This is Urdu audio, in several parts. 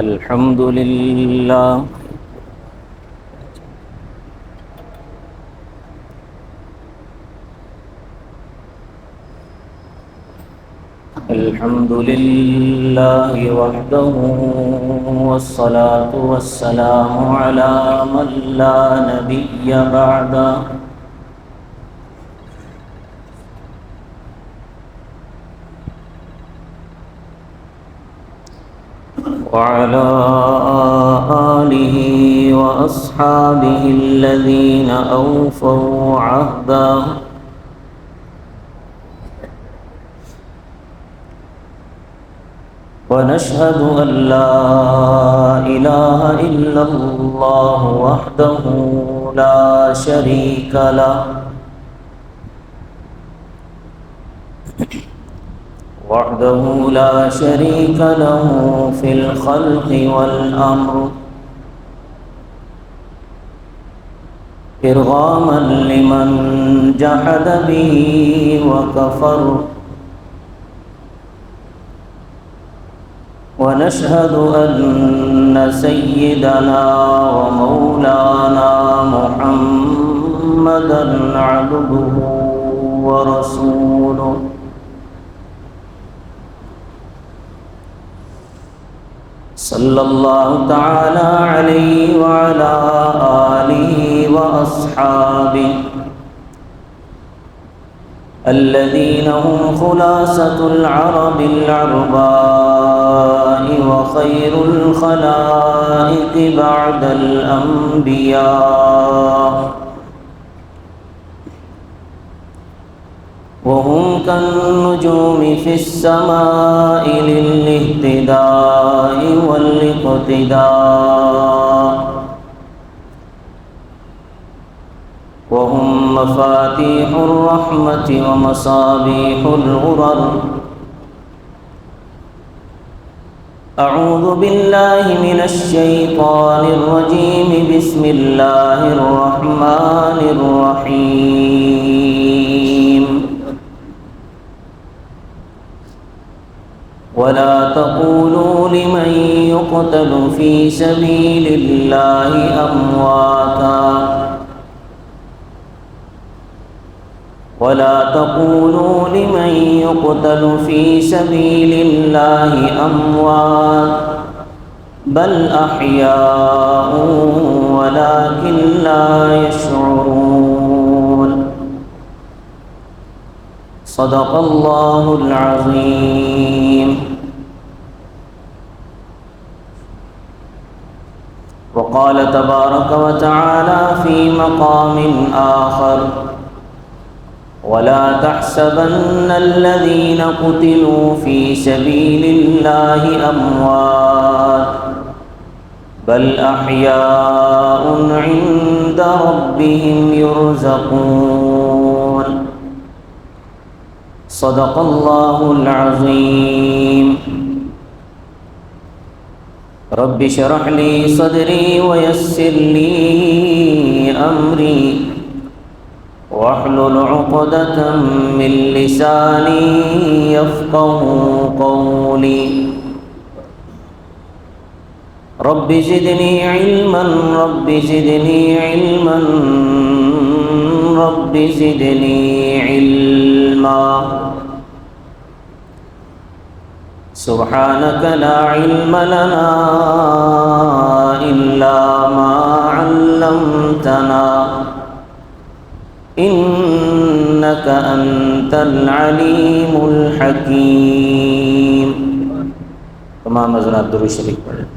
الحمد لله الحمد لله وحده، والصلاة والسلام على من لا نبي بعده، وعلى آله وأصحابه الذين أوفوا عهده، ونشهد أن لا إله إلا الله وحده لا شريك له، وحده لا شريك له في الخلق والأمر، إرغاما لمن جحد به وكفر، ونشهد أن سيدنا ومولانا محمدًا عبده ورسوله، صلى الله تعالى عليه وعلى آله وأصحابه الذين هم خلاصة العرب العرباء وخير الخلائق بعد الأنبياء، وهم كالنجوم في السماء للاهتداء والاقتداء، وهم مفاتيح الرحمة ومصابيح الغرر. أعوذ بالله من الشيطان الرجيم. بسم الله الرحمن الرحيم. ولا تقولوا لمن يقتل في سبيل الله أمواتا، ولا تقولوا لمن يقتل في سبيل الله أموات، بل أحياء ولكن لا يشعرون. صدق الله العظيم. وقال تبارك وتعالى في مقام آخر: ولا تحسبن الذين قتلوا في سبيل الله أموات، بل أحياء عند ربهم يرزقون. صدق الله العظيم. رب اشرح لي صدري ويسر لي أمري، واحلل عقدة من لساني يفقهوا قولي. رب زدني علما، رب زدني علما، رب زدني علما. سبحانك لا علم لنا إلا ما علمتنا، إنك أنت العليم الحكيم. تمام حضرات درود شریف پڑھیں.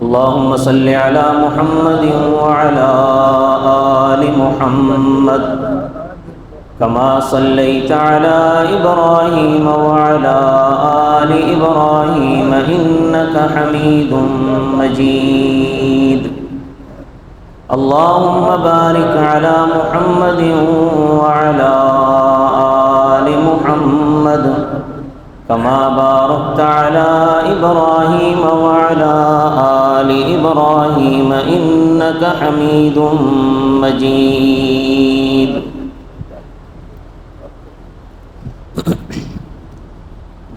اللهم صل على محمد وعلى آل محمد كما صليت على إبراهيم وعلى آل إبراهيم إنك حميد مجيد. اللهم بارك على محمد وعلى آل محمد كما باركت على إبراهيم وعلى آل إبراهيم إنك حميد مجيد.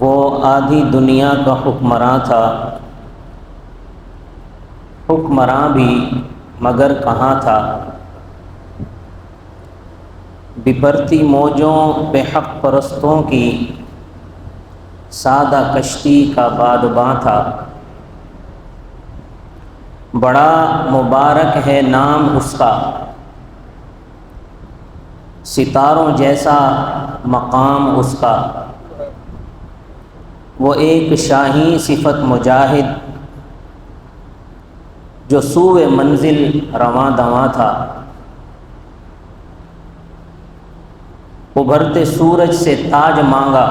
وہ آدھی دنیا کا حکمراں تھا حکمراں بھی مگر کہاں تھا، بپرتی موجوں پہ حق پرستوں کی سادہ کشتی کا بادباں تھا۔ بڑا مبارک ہے نام اس کا، ستاروں جیسا مقام اس کا۔ وہ ایک شاہی صفت مجاہد، جو سوئے منزل رواں دواں تھا۔ ابھرتے سورج سے تاج مانگا،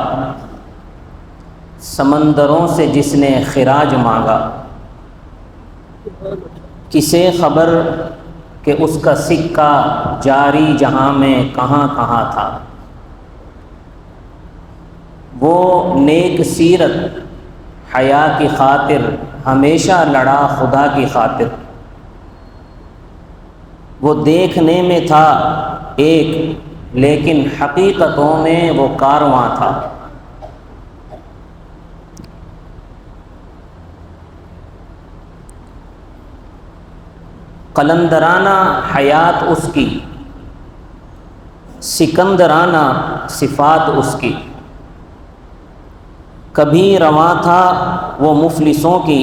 سمندروں سے جس نے خراج مانگا۔ کسے خبر کہ اس کا سکہ جاری جہاں میں کہاں کہاں تھا۔ وہ نیک سیرت حیا کی خاطر ہمیشہ لڑا خدا کی خاطر۔ وہ دیکھنے میں تھا ایک لیکن حقیقتوں میں وہ کارواں تھا۔ قلندرانہ حیات اس کی، سکندرانہ صفات اس کی۔ کبھی رواں تھا وہ مفلسوں کی،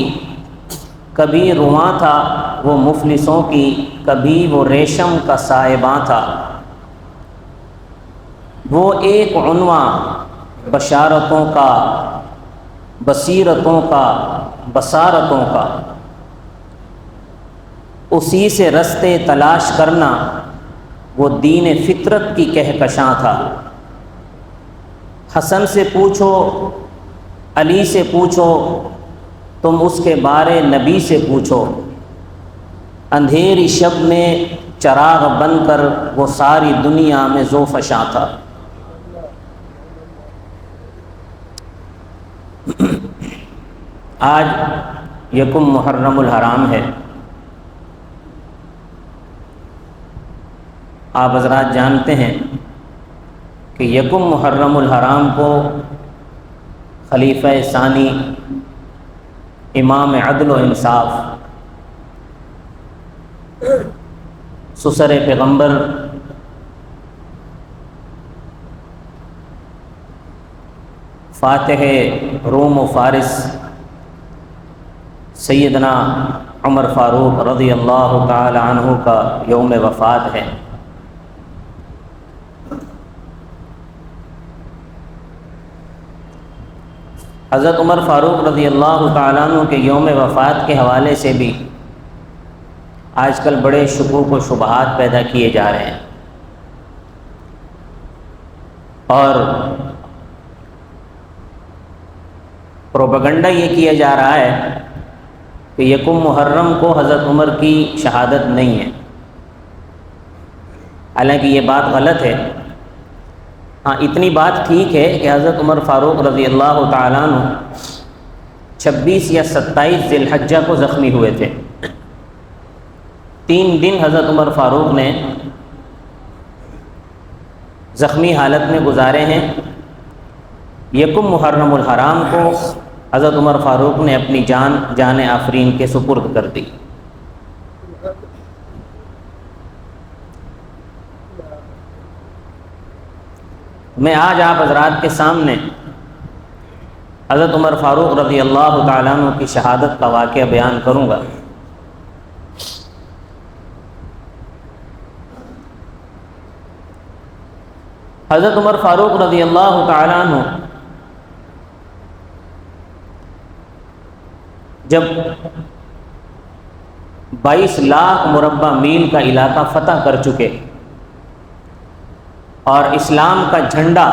کبھی رواں تھا وہ مفلسوں کی، کبھی وہ ریشم کا سائباں تھا۔ وہ ایک عنوان بشارتوں کا، بصیرتوں کا، بصارتوں کا۔ اسی سے رستے تلاش کرنا وہ دین فطرت کی کہکشاں تھا۔ حسن سے پوچھو، علی سے پوچھو، تم اس کے بارے نبی سے پوچھو۔ اندھیری شب میں چراغ بن کر وہ ساری دنیا میں ذوفشاں تھا۔ آج یکم محرم الحرام ہے۔ آپ حضرات جانتے ہیں کہ یکم محرم الحرام کو خلیفہ ثانی امام عدل و انصاف سسر پیغمبر فاتح روم و فارس سیدنا عمر فاروق رضی اللہ تعالی عنہ کا یوم وفات ہے۔ حضرت عمر فاروق رضی اللہ تعالیٰ عنہ کے یوم وفات کے حوالے سے بھی آج کل بڑے شکوک و شبہات پیدا کیے جا رہے ہیں، اور پروپیگنڈا یہ کیا جا رہا ہے کہ یکم محرم کو حضرت عمر کی شہادت نہیں ہے، حالانکہ یہ بات غلط ہے۔ ہاں، اتنی بات ٹھیک ہے کہ حضرت عمر فاروق رضی اللہ تعالیٰ عنہ 26 یا 27 ذی الحجہ کو زخمی ہوئے تھے۔ 3 دن حضرت عمر فاروق نے زخمی حالت میں گزارے ہیں۔ یکم محرم الحرام کو حضرت عمر فاروق نے اپنی جان آفرین کے سپرد کر دی۔ میں آج آپ حضرات کے سامنے حضرت عمر فاروق رضی اللہ تعالیٰ عنہ کی شہادت کا واقعہ بیان کروں گا۔ حضرت عمر فاروق رضی اللہ تعالیٰ عنہ جب 22 لاکھ مربع میل کا علاقہ فتح کر چکے اور اسلام کا جھنڈا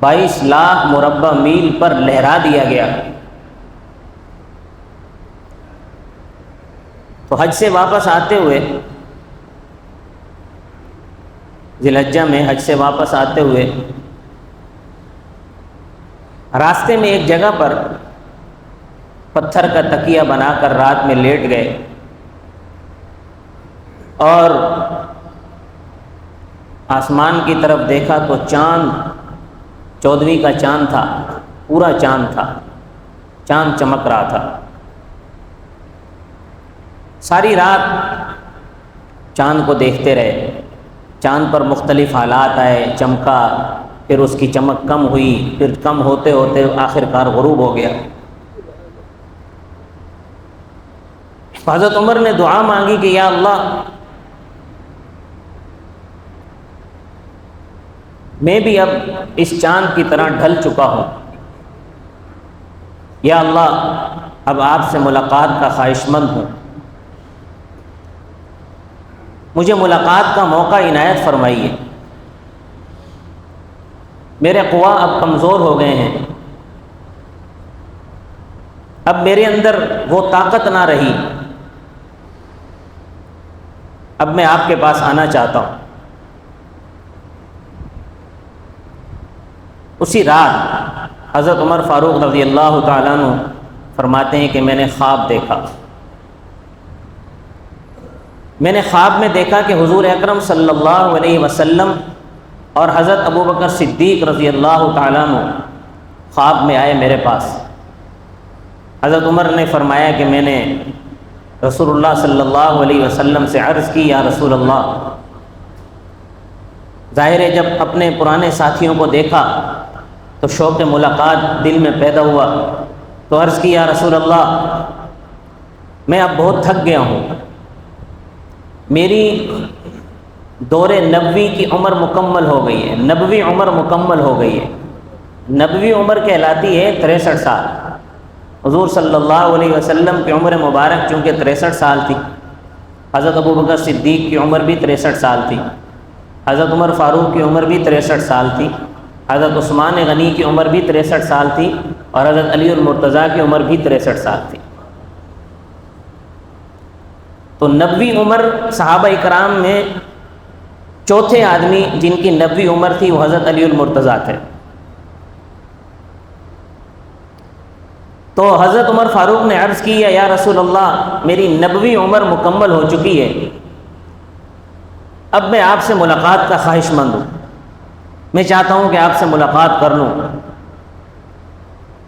22 لاکھ مربع میل پر لہرا دیا گیا، تو حج سے واپس آتے ہوئے، ذی الحجہ میں حج سے واپس آتے ہوئے راستے میں ایک جگہ پر پتھر کا تکیہ بنا کر رات میں لیٹ گئے، اور آسمان کی طرف دیکھا تو چاند 14ویں کا چاند تھا، پورا چاند تھا، چاند چمک رہا تھا۔ ساری رات چاند کو دیکھتے رہے، چاند پر مختلف حالات آئے، چمکا، پھر اس کی چمک کم ہوئی، پھر کم ہوتے ہوتے آخر کار غروب ہو گیا۔ حضرت عمر نے دعا مانگی کہ یا اللہ، میں بھی اب اس چاند کی طرح ڈھل چکا ہوں، یا اللہ اب آپ سے ملاقات کا خواہش مند ہوں، مجھے ملاقات کا موقع عنایت فرمائیے۔ میرے قوا اب کمزور ہو گئے ہیں، اب میرے اندر وہ طاقت نہ رہی، اب میں آپ کے پاس آنا چاہتا ہوں۔ اسی رات حضرت عمر فاروق رضی اللہ تعالیٰ عنہ فرماتے ہیں کہ میں نے خواب دیکھا، میں نے خواب میں دیکھا کہ حضور اکرم صلی اللہ علیہ وسلم اور حضرت ابوبکر صدیق رضی اللہ تعالیٰ عنہ خواب میں آئے میرے پاس۔ حضرت عمر نے فرمایا کہ میں نے رسول اللہ صلی اللہ علیہ وسلم سے عرض کی، یا رسول اللہ، ظاہر ہے جب اپنے پرانے ساتھیوں کو دیکھا تو شوق ملاقات دل میں پیدا ہوا، تو عرض کی، یا رسول اللہ، میں اب بہت تھک گیا ہوں، میری دور نبوی کی عمر مکمل ہو گئی ہے، نبوی عمر مکمل ہو گئی ہے۔ نبوی عمر کہلاتی ہے 63 سال۔ حضور صلی اللہ علیہ وسلم کی عمر مبارک چونکہ 63 سال تھی، حضرت ابوبکر صدیق کی عمر بھی 63 سال تھی، حضرت عمر فاروق کی عمر بھی 63 سال تھی، حضرت عثمان غنی کی عمر بھی 63 سال تھی، اور حضرت علی المرتضیٰ کی عمر بھی 63 سال تھی۔ تو نبوی عمر صحابہ اکرام میں چوتھے آدمی جن کی نبوی عمر تھی وہ حضرت علی المرتضیٰ تھے۔ تو حضرت عمر فاروق نے عرض کی، یا رسول اللہ، میری نبوی عمر مکمل ہو چکی ہے، اب میں آپ سے ملاقات کا خواہش مند ہوں، میں چاہتا ہوں کہ آپ سے ملاقات کر لوں۔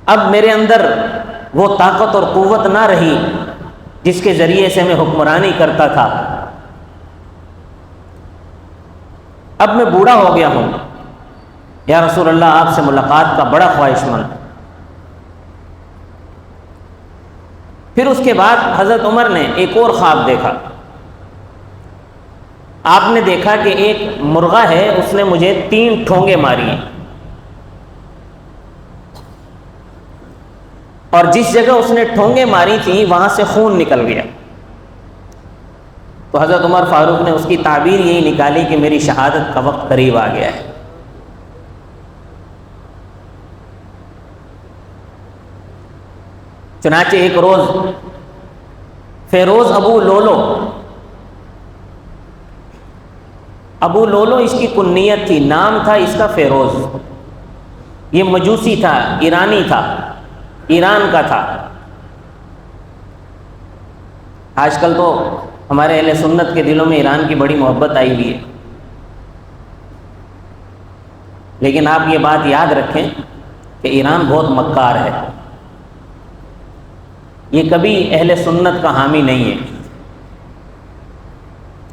اب میرے اندر وہ طاقت اور قوت نہ رہی جس کے ذریعے سے میں حکمرانی کرتا تھا، اب میں بوڑھا ہو گیا ہوں، یا رسول اللہ آپ سے ملاقات کا بڑا خواہش مند۔ پھر اس کے بعد حضرت عمر نے ایک اور خواب دیکھا۔ آپ نے دیکھا کہ ایک مرغہ ہے، اس نے مجھے 3 ٹھونگے ماری ہیں، اور جس جگہ اس نے ٹھونگے ماری تھی وہاں سے خون نکل گیا۔ تو حضرت عمر فاروق نے اس کی تعبیر یہی نکالی کہ میری شہادت کا وقت قریب آ گیا ہے۔ چنانچہ ایک روز فیروز ابو لولو اس کی کنیت تھی، نام تھا اس کا فیروز۔ یہ مجوسی تھا، ایرانی تھا، ایران کا تھا۔ آج کل تو ہمارے اہل سنت کے دلوں میں ایران کی بڑی محبت آئی ہوئی ہے، لیکن آپ یہ بات یاد رکھیں کہ ایران بہت مکار ہے، یہ کبھی اہل سنت کا حامی نہیں ہے۔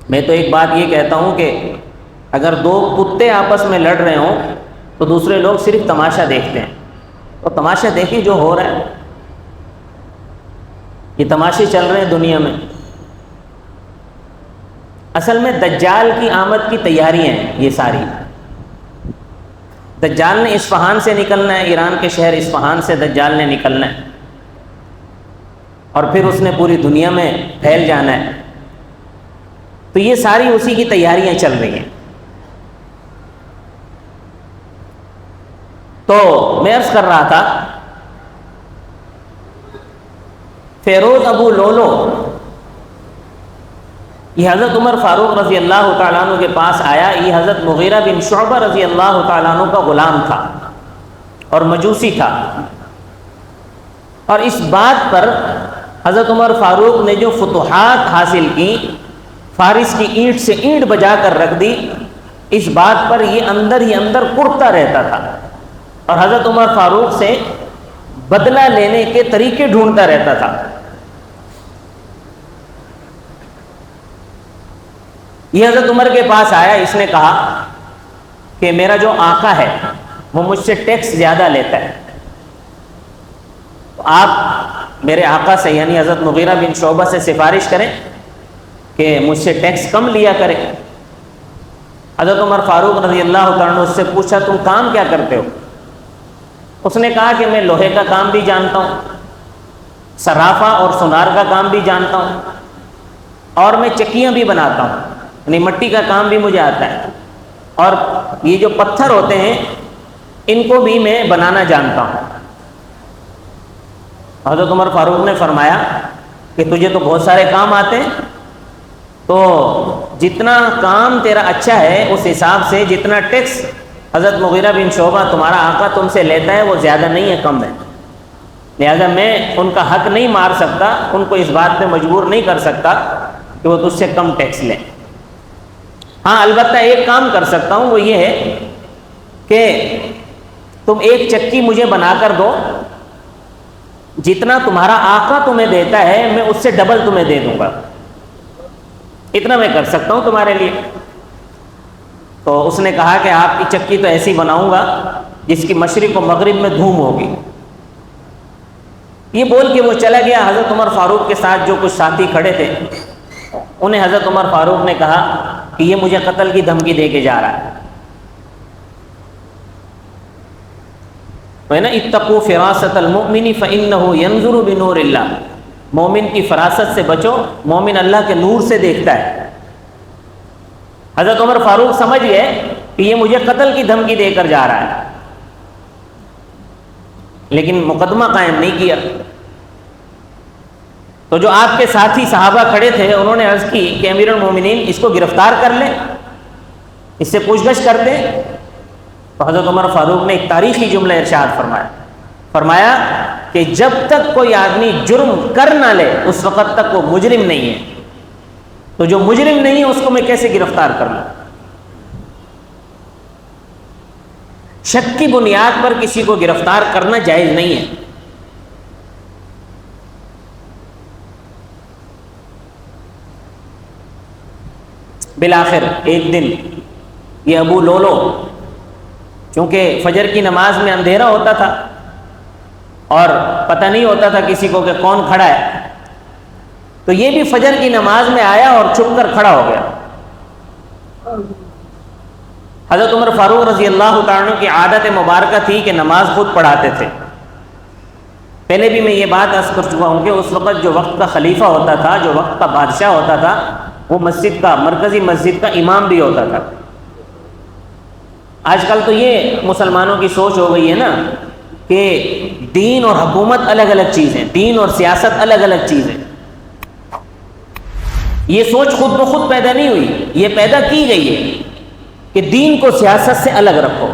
میں تو ایک بات یہ کہتا ہوں کہ اگر 2 کتے آپس میں لڑ رہے ہوں تو دوسرے لوگ صرف تماشا دیکھتے ہیں، اور تماشا دیکھیں جو ہو رہا ہے، یہ تماشے چل رہے ہیں دنیا میں۔ اصل میں دجال کی آمد کی تیاریاں ہیں یہ ساری۔ دجال نے اصفہان سے نکلنا ہے، ایران کے شہر اصفہان سے دجال نے نکلنا ہے، اور پھر اس نے پوری دنیا میں پھیل جانا ہے۔ تو یہ ساری اسی کی تیاریاں چل رہی ہیں۔ تو میں عرض کر رہا تھا، فیروز ابو لولو یہ حضرت عمر فاروق رضی اللہ تعالیٰ عنہ کے پاس آیا۔ یہ حضرت مغیرہ بن شعبہ رضی اللہ تعالیٰ عنہ کا غلام تھا اور مجوسی تھا، اور اس بات پر حضرت عمر فاروق نے جو فتوحات حاصل کی، فارس کی اینٹ سے اینٹ بجا کر رکھ دی، اس بات پر یہ اندر ہی اندر کڑتا رہتا تھا، اور حضرت عمر فاروق سے بدلہ لینے کے طریقے ڈھونڈتا رہتا تھا۔ یہ حضرت عمر کے پاس آیا، اس نے کہا کہ میرا جو آقا ہے وہ مجھ سے ٹیکس زیادہ لیتا ہے، تو آپ میرے آقا سے یعنی حضرت مغیرہ بن شعبہ سے سفارش کریں کہ مجھ سے ٹیکس کم لیا کرے۔ حضرت عمر فاروق رضی اللہ تعالیٰ عنہ اس سے پوچھا تم کام کیا کرتے ہو؟ اس نے کہا کہ میں لوہے کا کام بھی جانتا ہوں، صرافہ اور سونار کا کام بھی جانتا ہوں، اور میں چکیاں بھی بناتا ہوں، یعنی مٹی کا کام بھی مجھے آتا ہے، اور یہ جو پتھر ہوتے ہیں ان کو بھی میں بنانا جانتا ہوں۔ حضرت عمر فاروق نے فرمایا کہ تجھے تو بہت سارے کام آتے ہیں، تو جتنا کام تیرا اچھا ہے اس حساب سے جتنا ٹیکس حضرت مغیرہ بن شعبہ تمہارا آقا تم سے لیتا ہے وہ زیادہ نہیں ہے، کم ہے، لہذا میں ان کا حق نہیں مار سکتا، ان کو اس بات پہ مجبور نہیں کر سکتا کہ وہ تجھ سے کم ٹیکس لیں۔ ہاں البتہ ایک کام کر سکتا ہوں، وہ یہ ہے کہ تم ایک چکی مجھے بنا کر دو، جتنا تمہارا آقا تمہیں دیتا ہے میں اس سے ڈبل تمہیں دے دوں گا، اتنا میں کر سکتا ہوں تمہارے لیے۔ تو اس نے کہا کہ آپ کی چکی تو ایسی بناؤں گا جس کی مشرق و مغرب میں دھوم ہوگی۔ یہ بول کے وہ چلا گیا۔ حضرت عمر فاروق کے ساتھ جو کچھ ساتھی کھڑے تھے انہیں حضرت عمر فاروق نے کہا کہ یہ مجھے قتل کی دھمکی دے کے جا رہا ہے نا، اتقوا فراست المؤمن فإنه ينظر بنور اللہ، مومن کی فراست سے بچو، مومن اللہ کے نور سے دیکھتا ہے۔ حضرت عمر فاروق سمجھ گئے کہ یہ مجھے قتل کی دھمکی دے کر جا رہا ہے، لیکن مقدمہ قائم نہیں کیا۔ تو جو آپ کے ساتھی صحابہ کھڑے تھے انہوں نے عرض کی کہ امیر المومنین اس کو گرفتار کر لیں، اس سے پوچھ گچھ کر دیں۔ تو حضرت عمر فاروق نے ایک تاریخی جملہ ارشاد فرمایا کہ جب تک کوئی آدمی جرم کر نہ لے اس وقت تک وہ مجرم نہیں ہے، تو جو مجرم نہیں ہے اس کو میں کیسے گرفتار کر لوں؟ شک کی بنیاد پر کسی کو گرفتار کرنا جائز نہیں ہے۔ بالآخر ایک دن یہ ابو لولو، چونکہ فجر کی نماز میں اندھیرا ہوتا تھا اور پتہ نہیں ہوتا تھا کسی کو کہ کون کھڑا ہے، تو یہ بھی فجر کی نماز میں آیا اور چھپ کر کھڑا ہو گیا۔ حضرت عمر فاروق رضی اللہ تعالیٰ عنہ کی عادت مبارکہ تھی کہ نماز خود پڑھاتے تھے۔ پہلے بھی میں یہ بات عرض کر چکا ہوں کہ اس وقت جو وقت کا خلیفہ ہوتا تھا، جو وقت کا بادشاہ ہوتا تھا، وہ مسجد کا، مرکزی مسجد کا امام بھی ہوتا تھا۔ آج کل تو یہ مسلمانوں کی سوچ ہو گئی ہے نا کہ دین اور حکومت الگ الگ چیز ہے، دین اور سیاست الگ الگ چیز ہے۔ یہ سوچ خود بخود پیدا نہیں ہوئی، یہ پیدا کی گئی ہے کہ دین کو سیاست سے الگ رکھو۔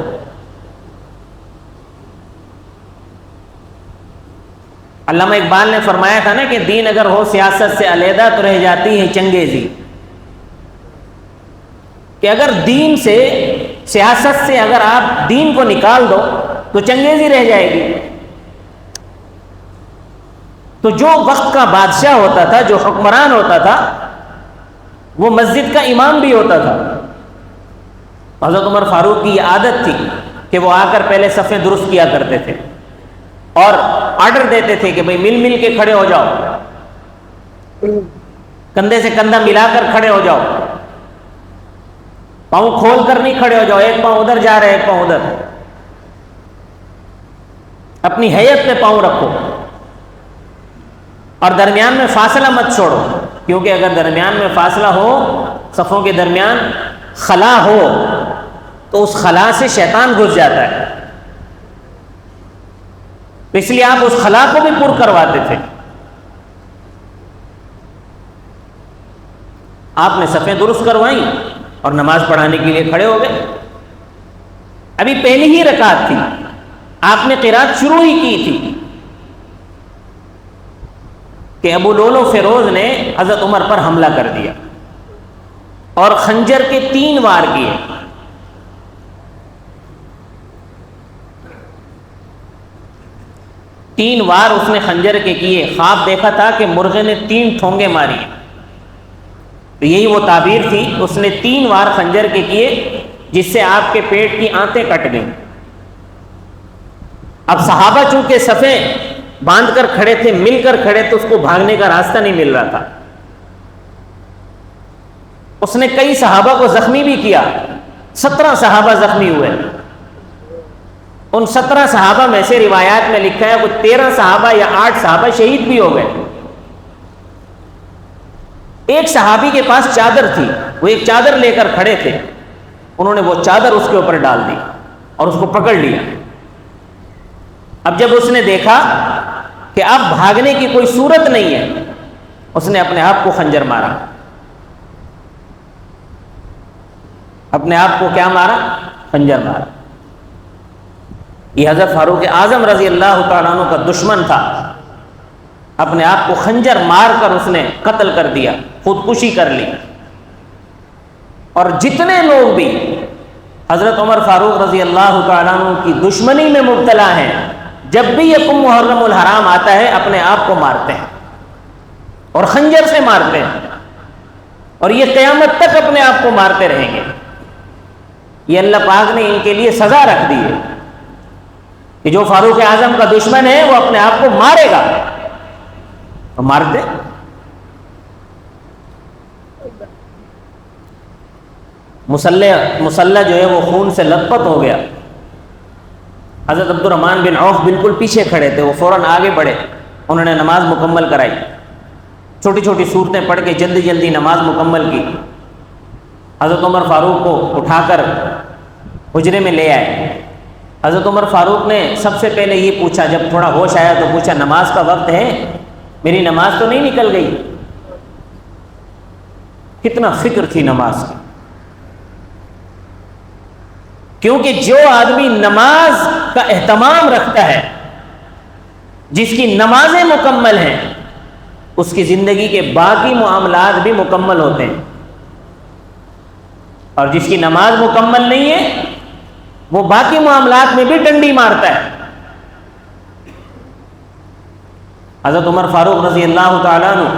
علامہ اقبال نے فرمایا تھا نا کہ دین اگر ہو سیاست سے علیحدہ تو رہ جاتی ہے چنگیزی، کہ اگر دین سے، سیاست سے اگر آپ دین کو نکال دو تو چنگیزی رہ جائے گی۔ تو جو وقت کا بادشاہ ہوتا تھا، جو حکمران ہوتا تھا، وہ مسجد کا امام بھی ہوتا تھا۔ حضرت عمر فاروق کی یہ عادت تھی کہ وہ آ کر پہلے صفیں درست کیا کرتے تھے اور آرڈر دیتے تھے کہ بھئی مل مل کے کھڑے ہو جاؤ، کندھے سے کندھا ملا کر کھڑے ہو جاؤ، پاؤں کھول کر نہیں کھڑے ہو جاؤ، ایک پاؤں ادھر جا رہا ہے ایک پاؤں ادھر، اپنی حیت پہ پاؤں رکھو اور درمیان میں فاصلہ مت چھوڑو، کیونکہ اگر درمیان میں فاصلہ ہو، صفوں کے درمیان خلا ہو، تو اس خلا سے شیطان گھس جاتا ہے، تو اس لیے آپ اس خلا کو بھی پر کرواتے تھے۔ آپ نے صفیں درست کروائیں اور نماز پڑھانے کے لیے کھڑے ہو گئے۔ ابھی پہلی ہی رکعت تھی، آپ نے قرات شروع ہی کی تھی کہ ابو لولو فیروز نے حضرت عمر پر حملہ کر دیا اور خنجر کے 3 وار کیے۔ تین وار اس نے خنجر کے کیے، خواب دیکھا تھا کہ مرغے نے 3 ٹھونگے ماری تو یہی وہ تعبیر تھی. اس نے 3 وار خنجر کے کیے جس سے آپ کے پیٹ کی آنتیں کٹ گئیں. اب صحابہ چونکہ صفیں باندھ کر کھڑے تھے, مل کر کھڑے تھے, اس کو بھاگنے کا راستہ نہیں مل رہا تھا. اس نے کئی صحابہ کو زخمی بھی کیا, 17 صحابہ زخمی ہوئے. ان 17 صحابہ میں سے روایات میں لکھا ہے وہ 13 صحابہ یا 8 صحابہ شہید بھی ہو گئے. ایک صحابی کے پاس چادر تھی, وہ ایک چادر لے کر کھڑے تھے, انہوں نے وہ چادر اس کے اوپر ڈال دی اور اس کو پکڑ لیا. اب جب اس نے دیکھا کہ اب بھاگنے کی کوئی صورت نہیں ہے, اس نے اپنے آپ کو خنجر مارا. اپنے آپ کو کیا مارا؟ خنجر مارا. یہ حضرت فاروق اعظم رضی اللہ تعالیٰ عنہ کا دشمن تھا, اپنے آپ کو خنجر مار کر اس نے قتل کر دیا, خودکشی کر لی. اور جتنے لوگ بھی حضرت عمر فاروق رضی اللہ تعالیٰ عنہ کی دشمنی میں مبتلا ہیں, جب بھی یہ محرم الحرام آتا ہے اپنے آپ کو مارتے ہیں اور خنجر سے مارتے ہیں, اور یہ قیامت تک اپنے آپ کو مارتے رہیں گے. یہ اللہ پاک نے ان کے لیے سزا رکھ دی ہے کہ جو فاروق اعظم کا دشمن ہے وہ اپنے آپ کو مارے گا. تو مارتے. مسلح جو ہے وہ خون سے لت پت ہو گیا. حضرت عبد الرحمن بن عوف بالکل پیچھے کھڑے تھے, وہ فوراً آگے بڑھے, انہوں نے نماز مکمل کرائی, چھوٹی چھوٹی صورتیں پڑھ کے جلدی جلدی نماز مکمل کی. حضرت عمر فاروق کو اٹھا کر حجرے میں لے آئے. حضرت عمر فاروق نے سب سے پہلے یہ پوچھا, جب تھوڑا ہوش آیا تو پوچھا, نماز کا وقت ہے, میری نماز تو نہیں نکل گئی؟ کتنا فکر تھی نماز کی. کیونکہ جو آدمی نماز کا اہتمام رکھتا ہے, جس کی نمازیں مکمل ہیں, اس کی زندگی کے باقی معاملات بھی مکمل ہوتے ہیں. اور جس کی نماز مکمل نہیں ہے وہ باقی معاملات میں بھی ڈنڈی مارتا ہے. حضرت عمر فاروق رضی اللہ تعالیٰ عنہ,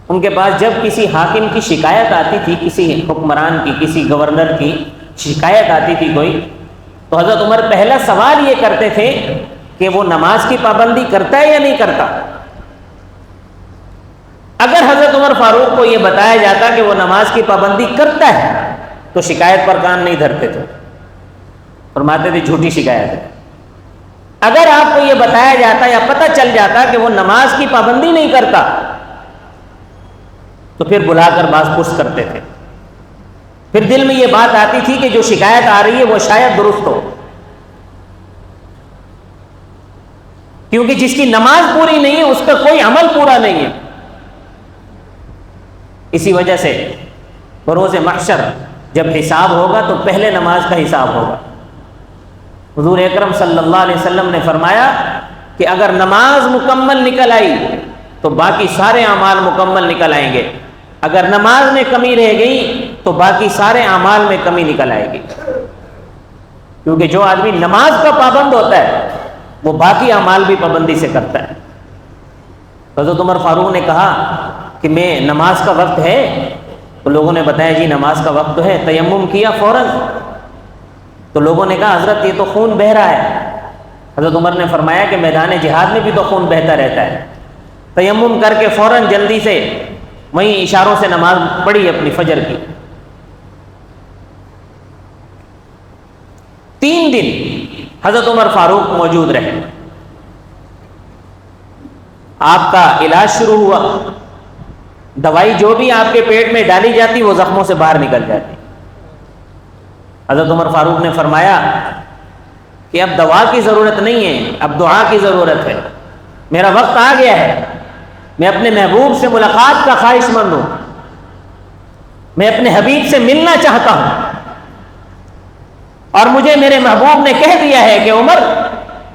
ان کے پاس جب کسی حاکم کی شکایت آتی تھی, کسی حکمران کی, کسی گورنر کی شکایت آتی تھی کوئی, تو حضرت عمر پہلا سوال یہ کرتے تھے کہ وہ نماز کی پابندی کرتا ہے یا نہیں کرتا. اگر حضرت عمر فاروق کو یہ بتایا جاتا کہ وہ نماز کی پابندی کرتا ہے تو شکایت پر کان نہیں دھرتے تھے, فرماتے تھے جھوٹی شکایت ہے. اگر آپ کو یہ بتایا جاتا یا پتہ چل جاتا کہ وہ نماز کی پابندی نہیں کرتا تو پھر بلا کر باز پرس کرتے تھے. پھر دل میں یہ بات آتی تھی کہ جو شکایت آ رہی ہے وہ شاید درست ہو, کیونکہ جس کی نماز پوری نہیں ہے اس کا کوئی عمل پورا نہیں ہے. اسی وجہ سے بروز محشر جب حساب ہوگا تو پہلے نماز کا حساب ہوگا. حضور اکرم صلی اللہ علیہ وسلم نے فرمایا کہ اگر نماز مکمل نکل آئی تو باقی سارے اعمال مکمل نکل آئیں گے, اگر نماز میں کمی رہ گئی تو باقی سارے اعمال میں کمی نکل آئے گی. کیونکہ جو آدمی نماز کا پابند ہوتا ہے وہ باقی اعمال بھی پابندی سے کرتا ہے. حضرت عمر فاروق نے کہا کہ میں نماز کا وقت ہے, تو لوگوں نے بتایا جی نماز کا وقت تو ہے. تیمم کیا فوراً, تو لوگوں نے کہا حضرت یہ تو خون بہہ رہا ہے. حضرت عمر نے فرمایا کہ میدان جہاد میں بھی تو خون بہتا رہتا ہے. تیمم کر کے فوراً جلدی سے وہیں اشاروں سے نماز پڑھی اپنی فجر کی. 3 دن حضرت عمر فاروق موجود رہے. آپ کا علاج شروع ہوا, دوائی جو بھی آپ کے پیٹ میں ڈالی جاتی وہ زخموں سے باہر نکل جاتی. حضرت عمر فاروق نے فرمایا کہ اب دوا کی ضرورت نہیں ہے, اب دعا کی ضرورت ہے. میرا وقت آ گیا ہے, میں اپنے محبوب سے ملاقات کا خواہش مند ہوں, میں اپنے حبیب سے ملنا چاہتا ہوں, اور مجھے میرے محبوب نے کہہ دیا ہے کہ عمر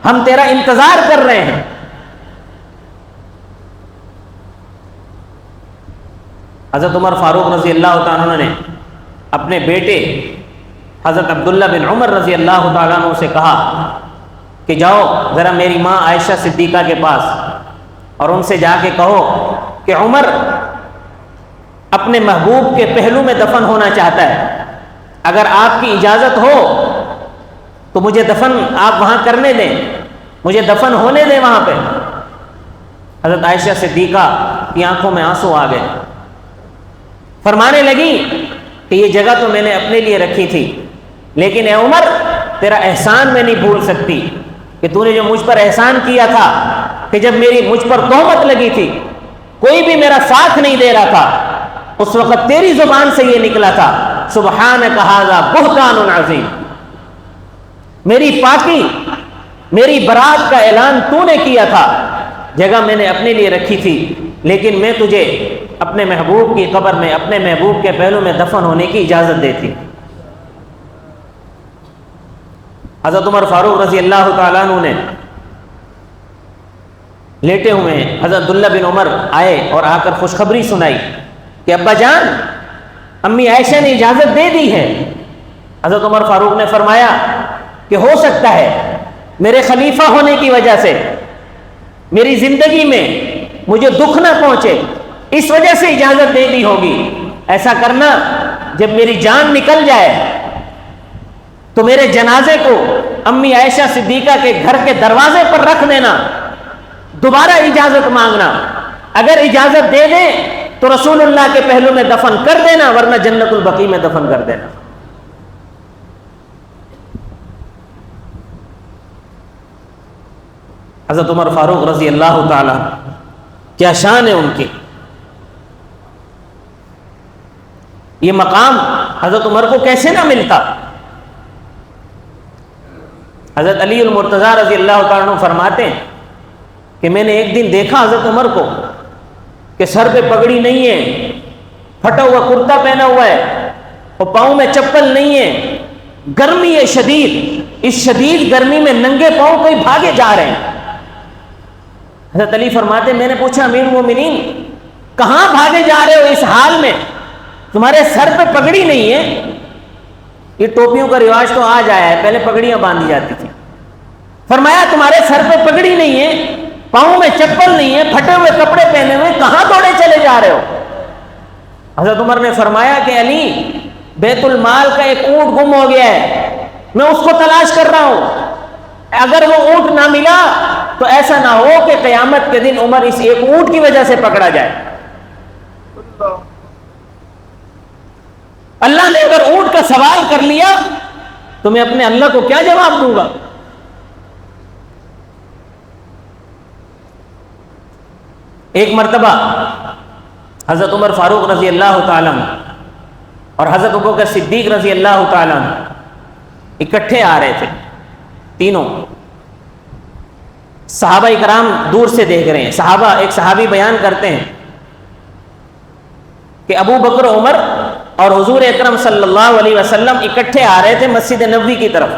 ہم تیرا انتظار کر رہے ہیں. حضرت عمر فاروق رضی اللہ تعالیٰ عنہ نے اپنے بیٹے حضرت عبداللہ بن عمر رضی اللہ تعالیٰ عنہ سے کہا کہ جاؤ ذرا میری ماں عائشہ صدیقہ کے پاس اور ان سے جا کے کہو کہ کہ عمر اپنے محبوب کے پہلو میں دفن ہونا چاہتا ہے، اگر آپ کی اجازت ہو تو مجھے دفن آپ وہاں کرنے دیں، مجھے دفن ہونے دیں وہاں پہ۔ حضرت عائشہ صدیقہ کی آنکھوں میں آنسو آ گئے، فرمانے لگی کہ یہ جگہ تو میں نے اپنے لیے رکھی تھی، لیکن اے عمر تیرا احسان میں نہیں بھول سکتی کہ تو نے جو مجھ پر احسان کیا تھا، کہ جب مجھ پر تہمت لگی تھی، کوئی بھی میرا ساتھ نہیں دے رہا تھا، اس وقت تیری زبان سے یہ نکلا تھا سبحانک ھذا بہتان عظیم، میری پاکی میری برات کا اعلان تو نے کیا تھا، جگہ میں نے اپنے لیے رکھی تھی، لیکن میں تجھے اپنے محبوب کی قبر میں اپنے محبوب کے پہلو میں دفن ہونے کی اجازت دیتی۔ حضرت عمر فاروق رضی اللہ تعالیٰ عنہ نے لیٹے ہوئے حضرت عبداللہ بن عمر آئے اور آ کر خوشخبری سنائی کہ ابا جان، امی عائشہ نے اجازت دے دی ہے۔ حضرت عمر فاروق نے فرمایا کہ ہو سکتا ہے میرے خلیفہ ہونے کی وجہ سے میری زندگی میں مجھے دکھ نہ پہنچے، اس وجہ سے اجازت دے دی ہوگی۔ ایسا کرنا، جب میری جان نکل جائے تو میرے جنازے کو امی عائشہ صدیقہ کے گھر کے دروازے پر رکھ دینا، دوبارہ اجازت مانگنا، اگر اجازت دے دیں تو رسول اللہ کے پہلو میں دفن کر دینا، ورنہ جنت البقیع میں دفن کر دینا۔ حضرت عمر فاروق رضی اللہ تعالی کیا شان ہے ان کی، یہ مقام حضرت عمر کو کیسے نہ ملتا۔ حضرت علی المرتضیٰ رضی اللہ تعالیٰ عنہ فرماتے ہیں کہ میں نے ایک دن دیکھا حضرت عمر کو کہ سر پہ پگڑی نہیں ہے، پھٹا ہوا کرتا پہنا ہوا ہے اور پاؤں میں چپل نہیں ہے، گرمی ہے شدید، اس شدید گرمی میں ننگے پاؤں کوئی بھاگے جا رہے ہیں۔ حضرت علی فرماتے میں نے پوچھا امیر المومنین کہاں بھاگے جا رہے ہو اس حال میں، تمہارے سر پہ پگڑی نہیں ہے؟ یہ ٹوپیوں کا رواج تو آج آیا ہے، پہلے پگڑیاں باندھی جاتی تھی۔ فرمایا تمہارے سر پہ پگڑی نہیں ہے، پاؤں میں چپل نہیں ہے، پھٹے ہوئے کپڑے پہنے ہوئے، کہاں دوڑے چلے جا رہے ہو؟ حضرت عمر نے فرمایا کہ علی، بیت المال کا ایک اونٹ گم ہو گیا ہے، میں اس کو تلاش کر رہا ہوں، اگر وہ اونٹ نہ ملا تو ایسا نہ ہو کہ قیامت کے دن عمر اس ایک اونٹ کی وجہ سے پکڑا جائے۔ اللہ نے اگر اونٹ کا سوال کر لیا تو میں اپنے اللہ کو کیا جواب دوں گا؟ ایک مرتبہ حضرت عمر فاروق رضی اللہ تعالیٰ عنہ اور حضرت ابوبکر صدیق رضی اللہ تعالیٰ عنہ اکٹھے آ رہے تھے، تینوں صحابہ اکرام دور سے دیکھ رہے ہیں۔ ایک صحابی بیان کرتے ہیں کہ ابو بکر عمر اور حضور اکرم صلی اللہ علیہ وسلم اکٹھے آ رہے تھے مسجد نبوی کی طرف،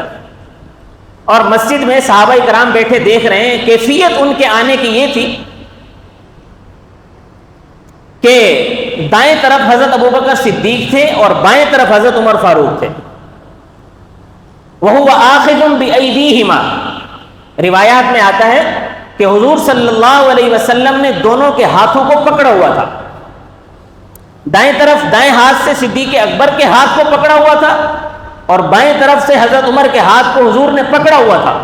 اور مسجد میں صحابہ اکرام بیٹھے دیکھ رہے ہیں۔ کیفیت ان کے آنے کی یہ تھی کہ دائیں طرف حضرت ابوبکر صدیق تھے اور بائیں طرف حضرت عمر فاروق تھے۔ وَهُوَ آخِذٌ بِأَيْدِيهِمَا، روایات میں آتا ہے کہ حضور صلی اللہ علیہ وسلم نے دونوں کے ہاتھوں کو پکڑا ہوا تھا، دائیں طرف دائیں ہاتھ سے صدیق اکبر کے ہاتھ کو پکڑا ہوا تھا اور بائیں طرف سے حضرت عمر کے ہاتھ کو حضور نے پکڑا ہوا تھا۔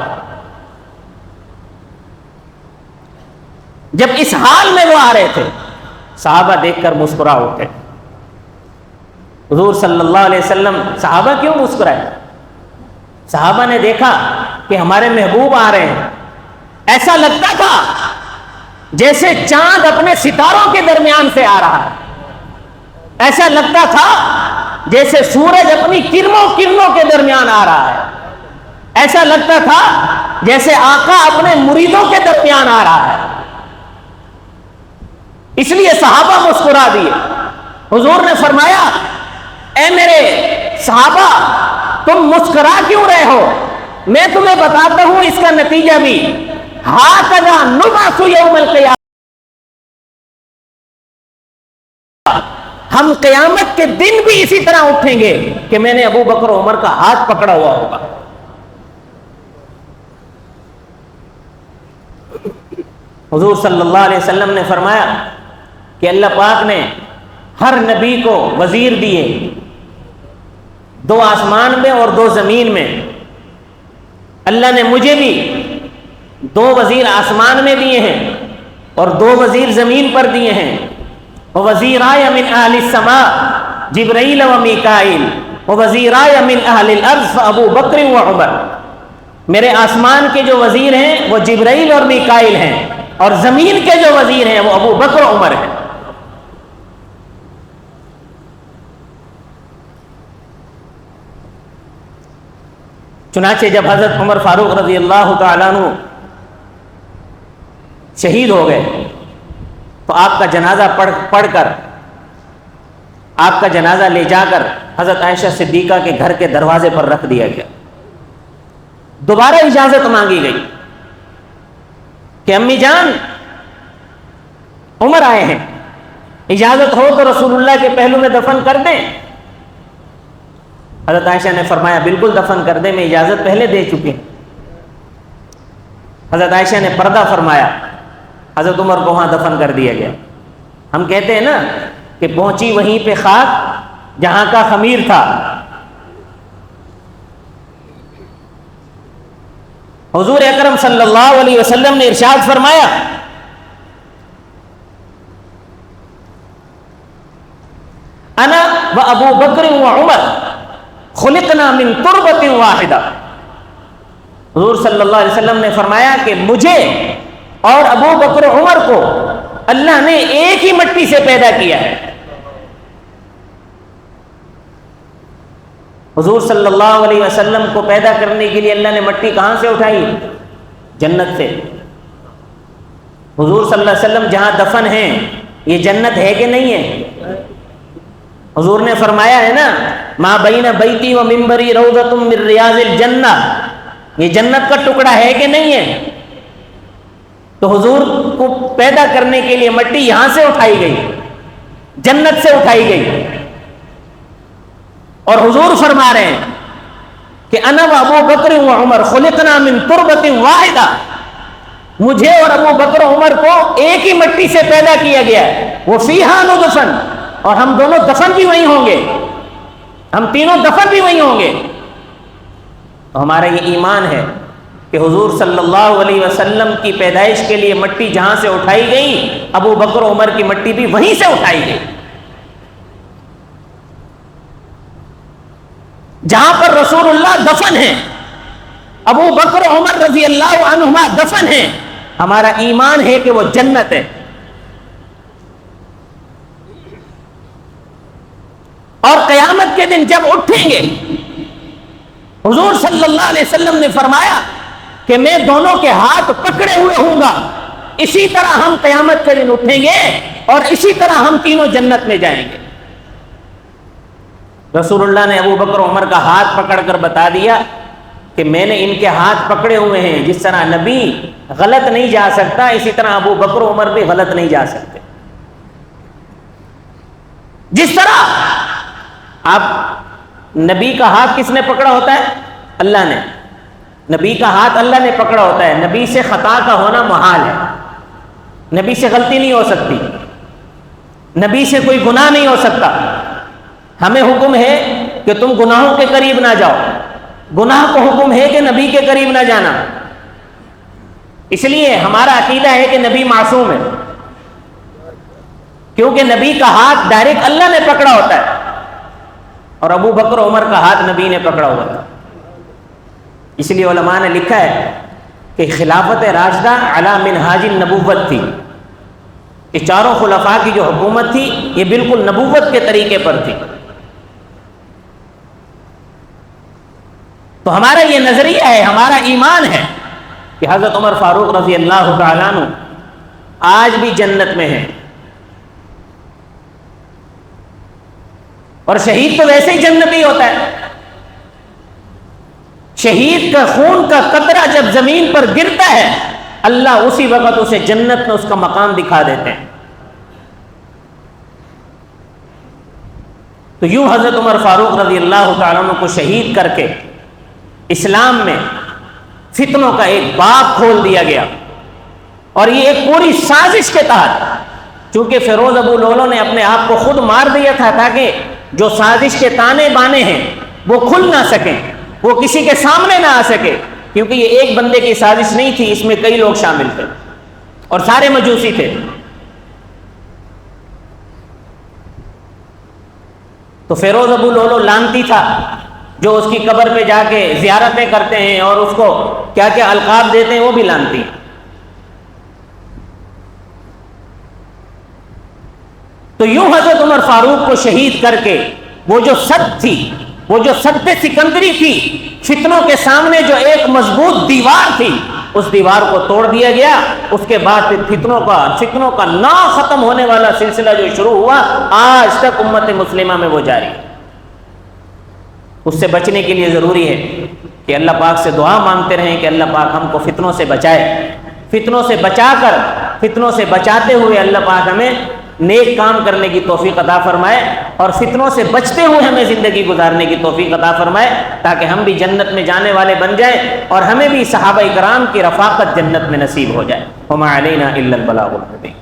جب اس حال میں وہ آ رہے تھے، صحابہ دیکھ کر مسکرا اٹھے۔ حضور صلی اللہ علیہ وسلم، صحابہ کیوں مسکرائے؟ صحابہ نے دیکھا کہ ہمارے محبوب آ رہے ہیں، ایسا لگتا تھا جیسے چاند اپنے ستاروں کے درمیان سے آ رہا ہے، ایسا لگتا تھا جیسے سورج اپنی کرنوں کے درمیان آ رہا ہے، ایسا لگتا تھا جیسے آقا اپنے مریدوں کے درمیان آ رہا ہے۔ اس لیے صحابہ مسکرا دیے۔ حضور نے فرمایا اے میرے صحابہ تم مسکرا کیوں رہے ہو؟ میں تمہیں بتاتا ہوں اس کا نتیجہ بھی، ھٰکَذَا نُبْعَثُ یوم القیامہ، ہم قیامت کے دن بھی اسی طرح اٹھیں گے کہ میں نے ابو بکر و عمر کا ہاتھ پکڑا ہوا ہوگا۔ حضور صلی اللہ علیہ وسلم نے فرمایا کہ اللہ پاک نے ہر نبی کو وزیر دیے، 2 آسمان میں اور 2 زمین میں۔ اللہ نے مجھے بھی 2 وزیر آسمان میں دیے ہیں اور 2 وزیر زمین پر دیے ہیں۔ وزیرائے من اہل السماء جبرائیل و میکائیل وزیرائے من اہل الارض فابو بکر و عمر۔ میرے آسمان کے جو وزیر ہیں وہ جبرائیل اور میکائیل ہیں، اور زمین کے جو وزیر ہیں وہ ابو بکر و عمر ہیں۔ چنانچہ جب حضرت عمر فاروق رضی اللہ تعالیٰ عنہ شہید ہو گئے تو آپ کا جنازہ پڑھ کر، آپ کا جنازہ لے جا کر حضرت عائشہ صدیقہ کے گھر کے دروازے پر رکھ دیا گیا۔ دوبارہ اجازت مانگی گئی کہ امی جان عمر آئے ہیں، اجازت ہو تو رسول اللہ کے پہلو میں دفن کر دیں۔ حضرت عائشہ نے فرمایا بالکل دفن کر دیں، میں اجازت پہلے دے چکی ہوں۔ حضرت عائشہ نے پردہ فرمایا، حضرت عمر کو وہاں دفن کر دیا گیا۔ ہم کہتے ہیں نا کہ پہنچی وہیں پہ خاک جہاں کا خمیر تھا۔ حضور اکرم صلی اللہ علیہ وسلم نے ارشاد فرمایا انا و ابو بکر و عمر خلقنا من تربۃ واحدہ۔ حضور صلی اللہ علیہ وسلم نے فرمایا کہ مجھے اور ابو بکر عمر کو اللہ نے ایک ہی مٹی سے پیدا کیا ہے۔ حضور صلی اللہ علیہ وسلم کو پیدا کرنے کے لیے اللہ نے مٹی کہاں سے اٹھائی؟ جنت سے۔ حضور صلی اللہ علیہ وسلم جہاں دفن ہیں یہ جنت ہے کہ نہیں ہے؟ حضور نے فرمایا ہے نا ما بین بیتی و منبری روضۃ من ریاض الجنہ، یہ جنت کا ٹکڑا ہے کہ نہیں ہے؟ تو حضور کو پیدا کرنے کے لیے مٹی یہاں سے اٹھائی گئی، جنت سے اٹھائی گئی، اور حضور فرما رہے ہیں کہ انا و ابو بکر و عمر خلقنا من تربۃ واحدہ، مجھے اور ابو بکر و عمر کو ایک ہی مٹی سے پیدا کیا گیا ہے، وہ فیہا ندفن، اور ہم دونوں دفن بھی وہیں ہوں گے، ہم تینوں دفن بھی وہیں ہوں گے۔ تو ہمارا یہ ایمان ہے کہ حضور صلی اللہ علیہ وسلم کی پیدائش کے لیے مٹی جہاں سے اٹھائی گئی، ابو بکر و عمر کی مٹی بھی وہیں سے اٹھائی گئی۔ جہاں پر رسول اللہ دفن ہیں، ابو بکر و عمر رضی اللہ عنہما دفن ہیں، ہمارا ایمان ہے کہ وہ جنت ہے۔ اور قیامت کے دن جب اٹھیں گے، حضور صلی اللہ علیہ وسلم نے فرمایا کہ میں دونوں کے ہاتھ پکڑے ہوئے ہوں گا، اسی طرح ہم قیامت کے دن اٹھیں گے اور اسی طرح ہم تینوں جنت میں جائیں گے۔ رسول اللہ نے ابو بکر عمر کا ہاتھ پکڑ کر بتا دیا کہ میں نے ان کے ہاتھ پکڑے ہوئے ہیں، جس طرح نبی غلط نہیں جا سکتا اسی طرح ابو بکر عمر بھی غلط نہیں جا سکتے۔ جس طرح آپ نبی کا ہاتھ کس نے پکڑا ہوتا ہے؟ اللہ نے۔ نبی کا ہاتھ اللہ نے پکڑا ہوتا ہے، نبی سے خطا کا ہونا محال ہے، نبی سے غلطی نہیں ہو سکتی، نبی سے کوئی گناہ نہیں ہو سکتا۔ ہمیں حکم ہے کہ تم گناہوں کے قریب نہ جاؤ، گناہ کو حکم ہے کہ نبی کے قریب نہ جانا۔ اس لیے ہمارا عقیدہ ہے کہ نبی معصوم ہے، کیونکہ نبی کا ہاتھ ڈائریکٹ اللہ نے پکڑا ہوتا ہے، اور ابو بکر عمر کا ہاتھ نبی نے پکڑا ہوا تھا۔ اس لیے علماء نے لکھا ہے کہ خلافت راشدہ علی منہاج النبوت تھی، یہ چاروں خلفاء کی جو حکومت تھی یہ بالکل نبوت کے طریقے پر تھی۔ تو ہمارا یہ نظریہ ہے، ہمارا ایمان ہے کہ حضرت عمر فاروق رضی اللہ تعالیٰ عنہ آج بھی جنت میں ہیں، اور شہید تو ویسے ہی جنتی ہوتا ہے۔ شہید کا خون کا قطرہ جب زمین پر گرتا ہے اللہ اسی وقت اسے جنت میں اس کا مقام دکھا دیتے ہیں۔ تو یوں حضرت عمر فاروق رضی اللہ تعالیٰ عنہ کو شہید کر کے اسلام میں فتنوں کا ایک باب کھول دیا گیا، اور یہ ایک پوری سازش کے تحت چونکہ فیروز ابو لولو نے اپنے آپ کو خود مار دیا تھا تاکہ جو سازش کے تانے بانے ہیں وہ کھل نہ سکیں، وہ کسی کے سامنے نہ آ سکے، کیونکہ یہ ایک بندے کی سازش نہیں تھی، اس میں کئی لوگ شامل تھے اور سارے مجوسی تھے۔ تو فیروز ابو لولو لانتی تھا جو اس کی قبر پہ جا کے زیارتیں کرتے ہیں اور اس کو کیا کیا القاب دیتے ہیں، وہ بھی لانتی۔ تو یوں حضرت عمر فاروق کو شہید کر کے وہ جو سد تھی، وہ جو سد سکندری تھی، فتنوں کے سامنے جو ایک مضبوط دیوار تھی، اس دیوار کو توڑ دیا گیا۔ اس کے بعد پھر فتنوں کا نا ختم ہونے والا سلسلہ جو شروع ہوا، آج تک امت مسلمہ میں وہ جاری۔ اس سے بچنے کے لیے ضروری ہے کہ اللہ پاک سے دعا مانگتے رہیں کہ اللہ پاک ہم کو فتنوں سے بچائے، فتنوں سے بچا کر، فتنوں سے بچاتے ہوئے اللہ پاک ہمیں نیک کام کرنے کی توفیق عطا فرمائے، اور فتنوں سے بچتے ہوئے ہمیں زندگی گزارنے کی توفیق عطا فرمائے، تاکہ ہم بھی جنت میں جانے والے بن جائیں اور ہمیں بھی صحابہ کرام کی رفاقت جنت میں نصیب ہو جائے۔ وما علینا الا البلاغ المبین۔